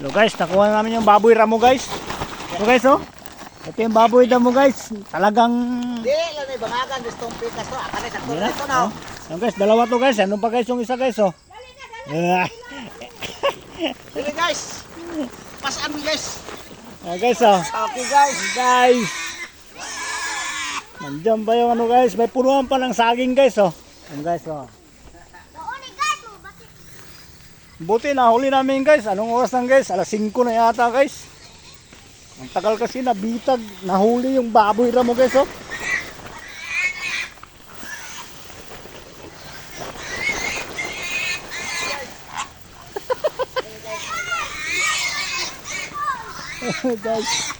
So guys, nakuha namin yung baboy ramo guys. So guys, oh. Ito yung baboy ramo guys. Talagang Di, yan ay bangagan. Gustong pikas to. Akan ay sakto na ito na. So guys, dalawa to guys. Ano pa guys yung isa guys, oh. Sige guys. Pasaan mo guys. Guys, oh. Okay guys. Guys. Nandiyan ba yung ano guys? May punuan pa ng saging guys, oh. Yan guys, oh. Buti nahuli namin guys. Anong oras lang guys? Alas 5 na yata guys. Ang tagal kasi nabitag. Nahuli yung baboy ramo guys, oh. Guys.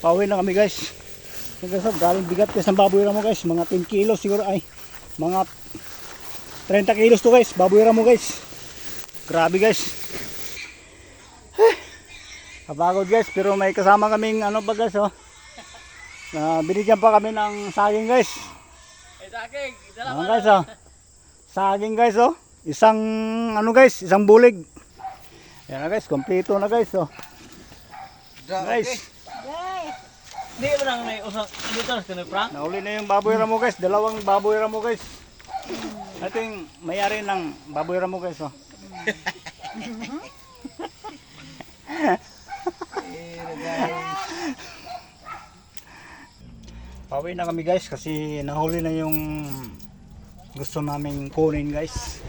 Pauwi na kami guys. Guys, galing bigat guys ng baboy ramo guys. Mga 10 kilos siguro ay. Mga 30 kilos to guys, baboy ramo guys. Grabe guys. Kapagod guys, pero may kasama kaming ano pa guys, oh. Binigyan pa kami ng saging guys. Saging. Ano guys, oh. Saging guys, oh. Isang ano guys, isang bulig. Yan na guys, kompleto na guys, oh. Guys. Di mo nang may usang dito sa prank. Nauli na yung baboy ramo guys, dalawang baboy ramo guys. Ito yung mayari ng baboy ramo guys, oh. Pauwi na kami guys kasi nahuli na yung gusto naming kunin guys.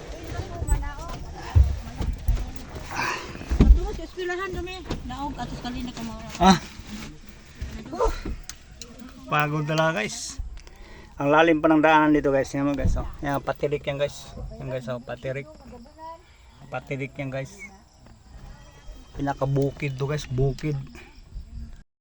Ah. Pagod talaga guys. Ang lalim pa ng daanan dito guys. Yan mo guys, oh. Yan patirik yan guys. Yan guys, oh, patirik. Patirik yan guys. Pinakabukid to guys, bukid.